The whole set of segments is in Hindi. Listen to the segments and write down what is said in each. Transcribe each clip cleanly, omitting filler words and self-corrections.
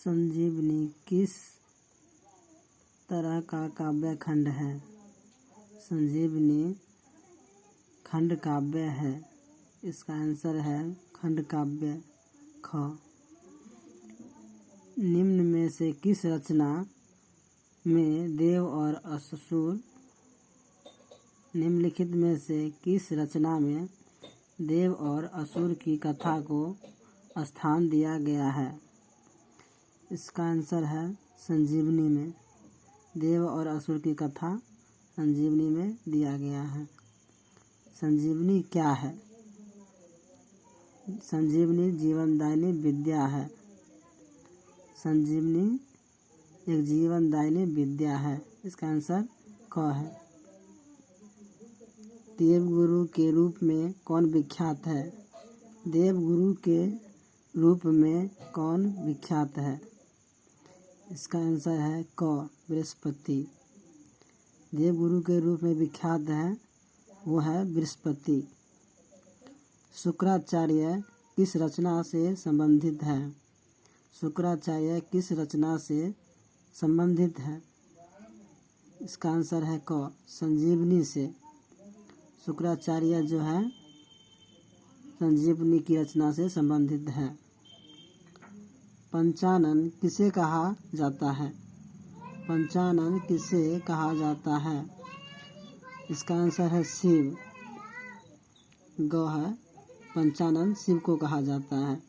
संजीवनी किस तरह का काव्य खंड है? संजीवनी खंड काव्य है। इसका आंसर है खंड काव्य ख। निम्न में से किस रचना में देव और असुर निम्नलिखित में से किस रचना में देव और असुर की कथा को स्थान दिया गया है? इसका आंसर है संजीवनी में। देव और असुर की कथा संजीवनी में दिया गया है। संजीवनी क्या है? संजीवनी जीवनदायिनी विद्या है। संजीवनी एक जीवनदायिनी विद्या है। इसका आंसर क है। देवगुरु के रूप में कौन विख्यात है? देवगुरु के रूप में कौन विख्यात है? इसका आंसर है क बृहस्पति। देवगुरु के रूप में विख्यात है वो है बृहस्पति। शुक्राचार्य किस रचना से संबंधित है? शुक्राचार्य किस रचना से संबंधित है? इसका आंसर है क संजीवनी से। शुक्राचार्य जो है संजीवनी की रचना से संबंधित है। पंचानन किसे कहा जाता है? पंचानन किसे कहा जाता है? इसका आंसर है शिव। ग है पंचानन शिव को कहा जाता है।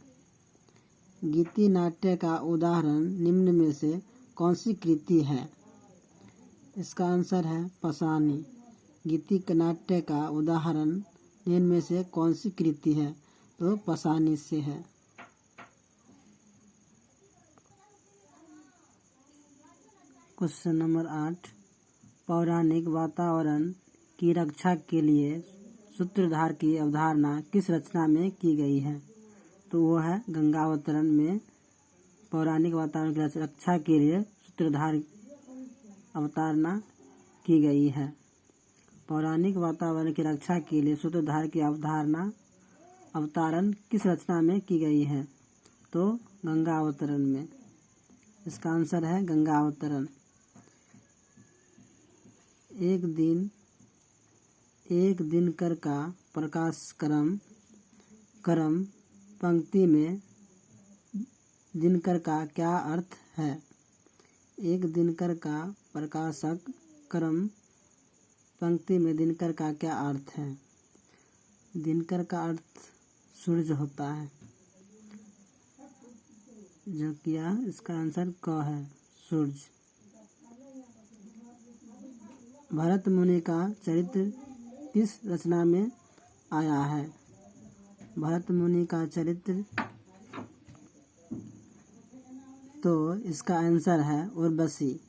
गीति नाट्य का उदाहरण निम्न में से कौन सी कृति है? इसका आंसर है पसानी। गीति नाट्य का उदाहरण निम्न में से कौन सी कृति है? तो पसानी से है। Question number 8। पौराणिक वातावरण की रक्षा के लिए सूत्रधार की अवधारणा किस रचना में की गई है? तो वो है गंगावतरण में पौराणिक वातावरण की रक्षा के लिए सूत्रधार अवधारणा की गई है। पौराणिक वातावरण की रक्षा के लिए सूत्रधार की अवतारण किस रचना में की गई है? तो गंगावतरण में। इसका आंसर है गंगावतरण। एक दिनकर का प्रकाश क्रम पंक्ति में दिनकर का क्या अर्थ है? एक दिनकर का प्रकाशक क्रम पंक्ति में दिनकर का क्या अर्थ है? दिनकर का अर्थ सूर्य होता है। जो किया इसका आंसर क है सूर्य। भरत मुनि का चरित्र किस रचना में आया है? भरत मुनि का चरित्र तो इसका आंसर है उर्वशी।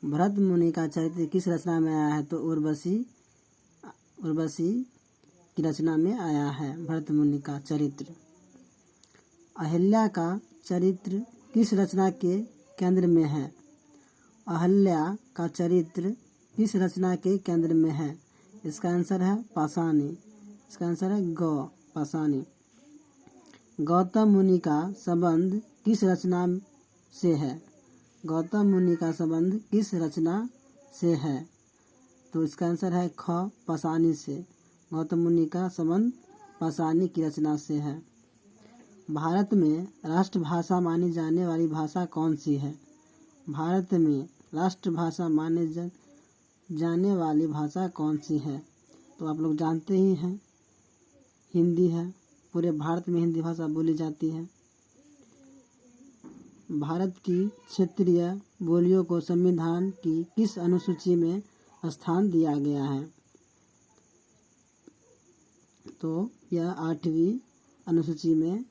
भरत मुनि का चरित्र किस रचना में आया है? तो उर्वशी की रचना में आया है भरत मुनि का चरित्र। अहिल्या का चरित्र किस रचना के केंद्र में है? अहिल्या का चरित्र किस रचना के केंद्र में है? इसका आंसर है पाषाणी। इसका आंसर है ग पाषाणी। गौतम मुनि का संबंध किस रचना से है? गौतम मुनि का संबंध किस रचना से है? तो इसका आंसर है ख पाषाणी से। गौतम मुनि का संबंध पाषाणी की रचना से है। भारत में राष्ट्रभाषा मानी जाने वाली भाषा कौन सी है? भारत में राष्ट्रभाषा माने जाने वाली भाषा कौन सी है? तो आप लोग जानते ही हैं हिंदी है। पूरे भारत में हिंदी भाषा बोली जाती है। भारत की क्षेत्रीय बोलियों को संविधान की किस अनुसूची में स्थान दिया गया है? तो यह 8वीं अनुसूची में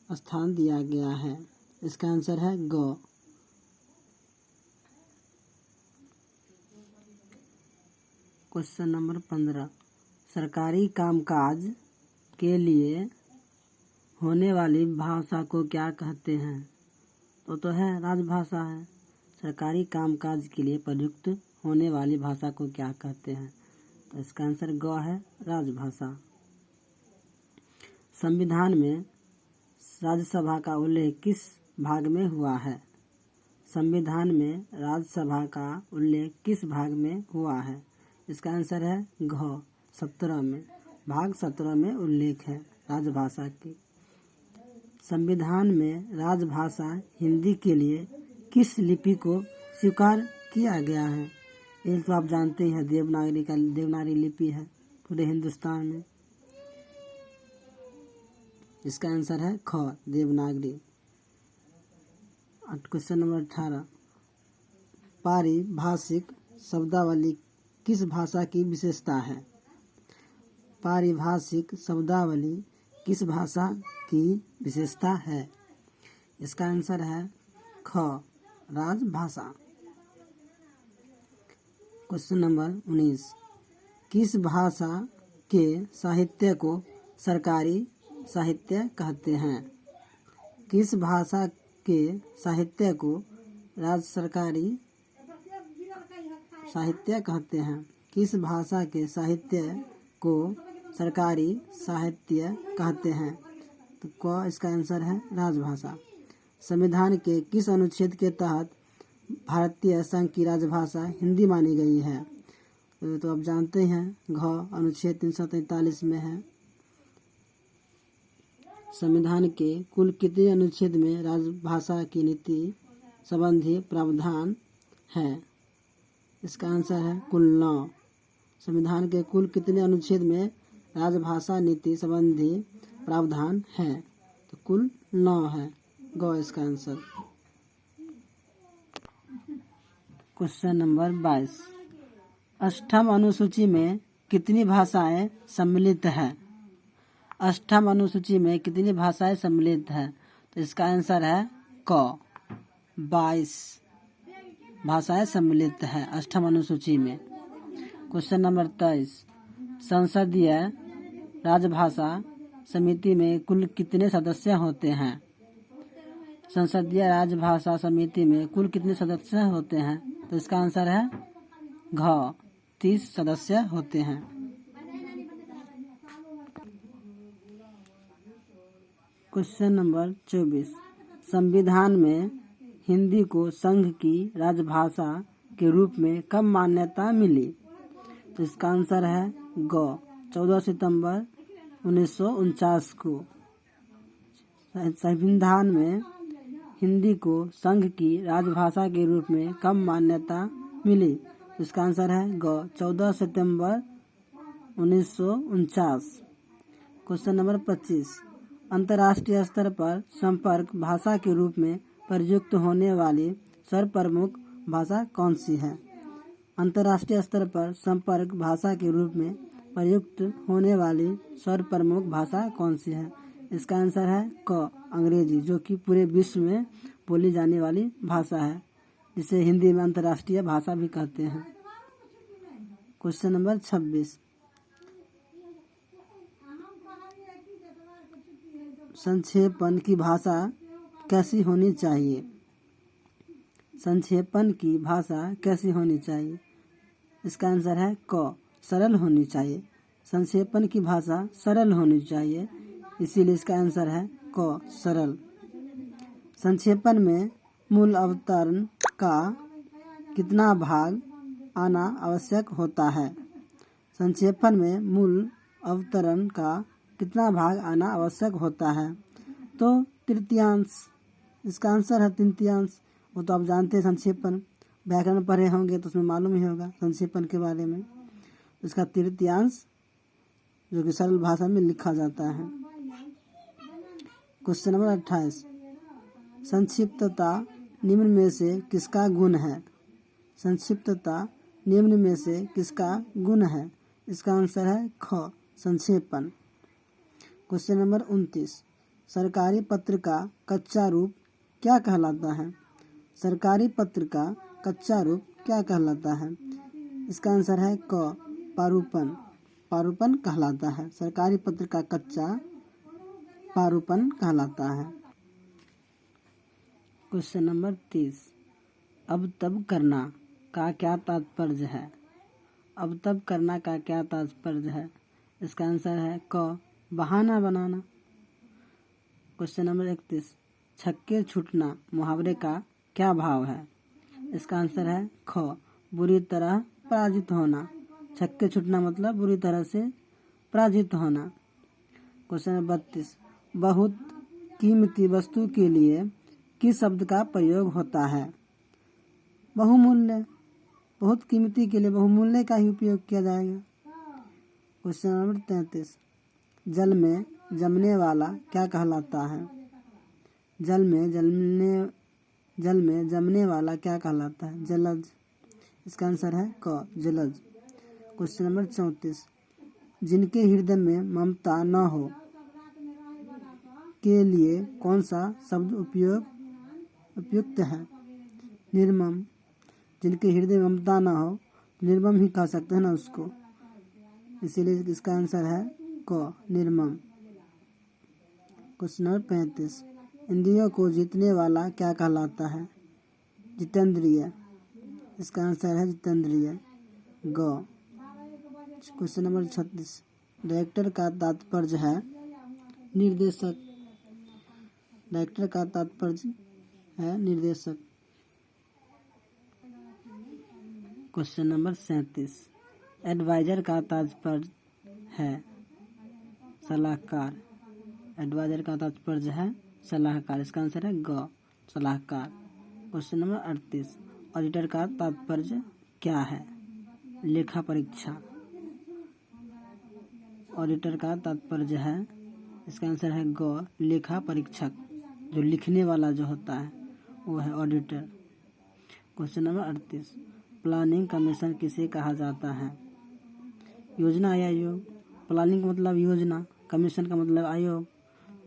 स्थान दिया गया है। इसका आंसर है ग। Question number 15। सरकारी कामकाज के लिए होने वाली भाषा को क्या कहते हैं? तो है राजभाषा है। सरकारी कामकाज के लिए प्रयुक्त होने वाली भाषा को क्या कहते हैं? तो इसका आंसर ग है राजभाषा। संविधान में राज्यसभा का उल्लेख किस भाग में हुआ है? संविधान में राज्यसभा का उल्लेख किस भाग में हुआ है? इसका आंसर है घ 17 में। भाग 17 में उल्लेख है राजभाषा की। संविधान में राजभाषा हिंदी के लिए किस लिपि को स्वीकार किया गया है? ये तो आप जानते हैं, देवनागरी लिपि है पूरे हिंदुस्तान में। इसका आंसर है ख देवनागरी। क्वेश्चन नंबर 18, पारिभाषिक शब्दावली किस भाषा की विशेषता है? पारिभाषिक शब्दावली किस भाषा की विशेषता है? इसका आंसर है ख राजभाषा। क्वेश्चन नंबर 19, किस भाषा के साहित्य को सरकारी साहित्य कहते हैं? किस भाषा के साहित्य को सरकारी साहित्य कहते हैं? किस भाषा के साहित्य को सरकारी साहित्य कहते हैं? तो क इसका आंसर है राजभाषा। संविधान के किस अनुच्छेद के तहत भारतीय संघ की राजभाषा हिंदी मानी गई है? तो आप जानते हैं घ अनुच्छेद 343 में है। संविधान के कुल कितने अनुच्छेद में राजभाषा की नीति संबंधी प्रावधान है? इसका आंसर है कुल 9। संविधान के कुल कितने अनुच्छेद में राजभाषा नीति संबंधी प्रावधान है? तो कुल 9 है। ग इसका आंसर। क्वेश्चन नंबर 22, अष्टम अनुसूची में कितनी भाषाएं सम्मिलित है? अष्टम अनुसूची में कितनी भाषाएं सम्मिलित है? तो इसका आंसर है क 22 भाषाएं सम्मिलित है अष्टम अनुसूची में। क्वेश्चन नंबर 23, संसदीय राजभाषा समिति में कुल कितने सदस्य होते हैं? संसदीय राजभाषा समिति में कुल कितने सदस्य होते हैं? तो इसका आंसर है घ 30 सदस्य होते हैं। क्वेश्चन नंबर 24, संविधान में हिंदी को संघ की राजभाषा के रूप में कब मान्यता मिली? तो इसका आंसर है ग 14 सितंबर 1949 को। संविधान में हिंदी को संघ की राजभाषा के रूप में कब मान्यता मिली? तो इसका आंसर है ग 14 सितंबर 1949। क्वेश्चन नंबर 25, अंतर्राष्ट्रीय स्तर पर संपर्क भाषा के रूप में प्रयुक्त होने वाली सर्वप्रमुख भाषा कौन सी है? अंतर्राष्ट्रीय स्तर पर संपर्क भाषा के रूप में प्रयुक्त होने वाली सर्वप्रमुख भाषा कौन सी है? इसका आंसर है क अंग्रेजी, जो कि पूरे विश्व में बोली जाने वाली भाषा है, जिसे हिंदी में अंतर्राष्ट्रीय भाषा भी कहते हैं। क्वेश्चन नंबर 26, संक्षेपण की भाषा कैसी होनी चाहिए? संक्षेपण की भाषा कैसी होनी चाहिए? इसका आंसर है क सरल होनी चाहिए। संक्षेपण की भाषा सरल होनी चाहिए, इसीलिए इसका आंसर है क सरल। संक्षेपण में मूल अवतरण का कितना भाग आना आवश्यक होता है? संक्षेपण में मूल अवतरण का कितना भाग आना आवश्यक होता है? तो तृतीयांश। इसका आंसर है तृतीयांश। वो तो आप जानते हैं, संक्षेपण व्याकरण पढ़े होंगे तो उसमें मालूम ही होगा संक्षेपण के बारे में। इसका तृतीयांश जो कि सरल भाषा में लिखा जाता है। क्वेश्चन नंबर 28, संक्षिप्तता निम्न में से किसका गुण है? संक्षिप्तता निम्न में से किसका गुण है? इसका आंसर है ख संक्षेपण। क्वेश्चन नंबर 29, सरकारी पत्र का कच्चा रूप क्या कहलाता है? सरकारी पत्र का कच्चा रूप क्या कहलाता है? इसका आंसर है क पारूपन। पारूपन कहलाता है। सरकारी पत्र का कच्चा पारूपन कहलाता है। क्वेश्चन नंबर 30, अब तब करना का क्या तात्पर्य है? अब तब करना का क्या तात्पर्य है? इसका आंसर है क बहाना बनाना। क्वेश्चन नंबर 31, छक्के छूटना मुहावरे का क्या भाव है? इसका आंसर है ख, बुरी तरह पराजित होना। छक्के छूटना मतलब बुरी तरह से पराजित होना। क्वेश्चन नंबर 32, बहुत कीमती वस्तु के लिए किस शब्द का प्रयोग होता है? बहुमूल्य। बहुत कीमती के लिए बहुमूल्य का ही उपयोग किया जाएगा। क्वेश्चन नंबर 33, जल में जमने वाला क्या कहलाता है? जल में जमने वाला क्या कहलाता है? जलज। इसका आंसर है क, जलज। क्वेश्चन नंबर 34, जिनके हृदय में ममता न हो के लिए कौन सा शब्द उपयुक्त है? निर्मम। जिनके हृदय में ममता न हो निर्मम ही कह सकते हैं ना उसको, इसीलिए इसका आंसर है क, निर्मम। क्वेश्चन नंबर 35, इंद्रियों को जीतने वाला क्या कहलाता है? जितेंद्रिय। इसका आंसर है जितेंद्रिय, ग। क्वेश्चन नंबर 36, डायरेक्टर का तात्पर्य है निर्देशक। डायरेक्टर का तात्पर्य है निर्देशक। क्वेश्चन नंबर 37, एडवाइजर का तात्पर्य है सलाहकार। एडवाइजर का तात्पर्य है सलाहकार। इसका आंसर है ग, सलाहकार। क्वेश्चन नंबर 38, ऑडिटर का तात्पर्य क्या है? लेखा परीक्षा। ऑडिटर का तात्पर्य है, इसका आंसर है ग, लेखा परीक्षक। जो लिखने वाला जो होता है वो है auditor. Question number 38, planning commission किसे कहा जाता है? योजना आयोग। प्लानिंग का मतलब योजना, कमीशन का मतलब आयोग।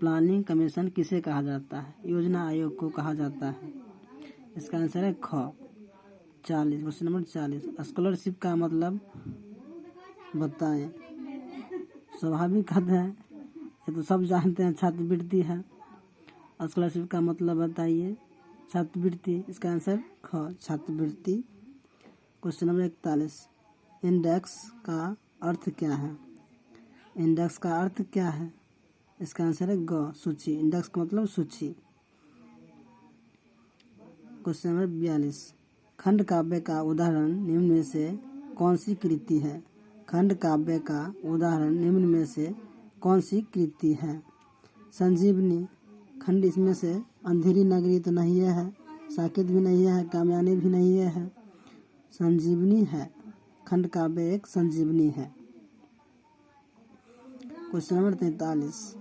प्लानिंग कमीशन किसे कहा जाता है? योजना आयोग को कहा जाता है। इसका आंसर है ख, 40। क्वेश्चन नंबर 40, स्कॉलरशिप का मतलब बताएं। स्वाभाविक है, ये तो सब जानते हैं, छात्रवृत्ति है। स्कॉलरशिप का मतलब बताइए। छात्रवृत्ति। इसका आंसर ख, छात्रवृत्ति। क्वेश्चन नंबर 41, इंडेक्स का अर्थ क्या है? इंडेक्स का अर्थ क्या है? इसका आंसर है ग, सूची। इंडेक्स का मतलब सूची। क्वेश्चन नंबर 42, खंड काव्य का उदाहरण निम्न में से कौन सी कृति है? खंड काव्य का उदाहरण निम्न में से कौन सी कृति है? संजीवनी। खंड इसमें से अंधेरी नगरी तो नहीं है, साकेत भी नहीं है, कामयानी भी नहीं है, संजीवनी है। खंड काव्य एक संजीवनी है। क्वेश्चन नंबर 43,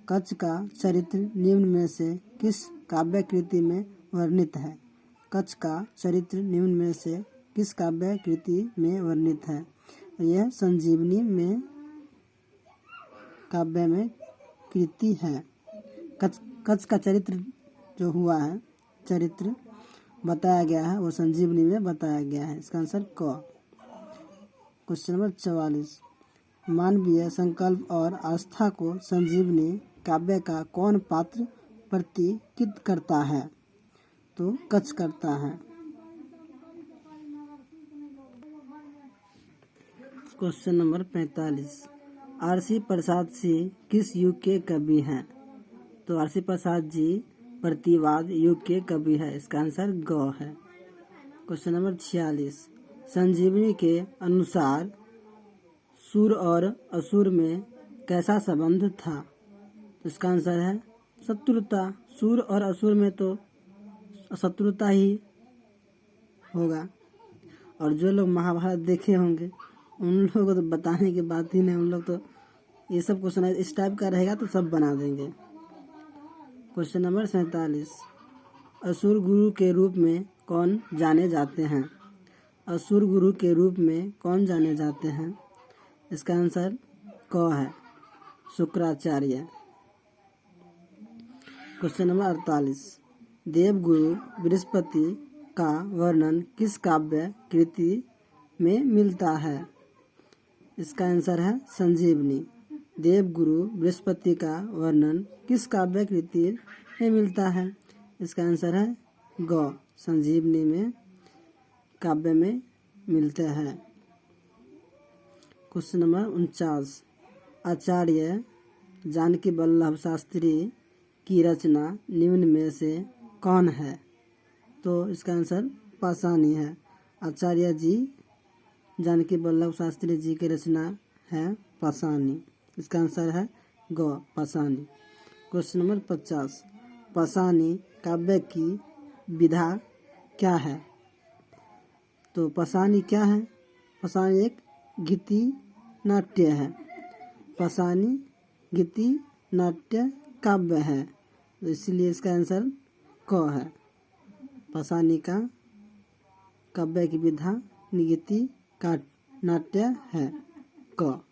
कच्छ का चरित्र निम्न में से किस काव्य कृति में वर्णित है? कच्छ का चरित्र निम्न में से किस काव्य कृति में वर्णित है? यह संजीवनी में काव्य में कृति है। कच्छ का चरित्र जो हुआ है, चरित्र बताया गया है, वो संजीवनी में बताया गया है। इसका आंसर क। क्वेश्चन नंबर 44, मानवीय संकल्प और आस्था को संजीवनी काव्य का कौन पात्र प्रतीकित करता है? तो कच्छ करता है। Question number 45, RC Prasad Singh किस युग के कवि हैं? तो आरसी प्रसाद जी प्रतिवाद युग के कवि है। इसका आंसर ग है। क्वेश्चन नंबर 46, संजीवनी के अनुसार सुर और असुर में कैसा संबंध था? इसका आंसर है शत्रुता। सुर और असुर में तो शत्रुता ही होगा। और जो लोग महाभारत देखे होंगे उन लोगों को तो बताने की बात ही नहीं, उन लोग तो ये सब क्वेश्चन इस टाइप का रहेगा तो सब बना देंगे। क्वेश्चन नंबर 47, असुर गुरु के रूप में कौन जाने जाते हैं? असुर गुरु के रूप में कौन जाने जाते हैं? इसका आंसर क है, शुक्राचार्य। क्वेश्चन नंबर 48, देवगुरु बृहस्पति का वर्णन किस काव्य कृति में मिलता है? इसका आंसर है संजीवनी। देवगुरु बृहस्पति का वर्णन किस काव्य कृति में मिलता है? इसका आंसर है ग, संजीवनी में काव्य में मिलते हैं। क्वेश्चन नंबर 49, आचार्य जानकी वल्लभ शास्त्री की रचना निम्न में से कौन है? तो इसका आंसर पाषाणी है। आचार्य जी जानकी वल्लभ शास्त्री जी की रचना है पाषाणी। इसका आंसर है ग पाषाणी। क्वेश्चन नंबर 50, पाषाणी काव्य की विधा क्या है? तो पाषाणी क्या है? पाषाणी एक गीति नाट्य है। पाषाणी गीति नाट्य काव्य है, तो इसलिए इसका आंसर क है। पाषाणी का काव्य की विधा गीति का नाट्य है क।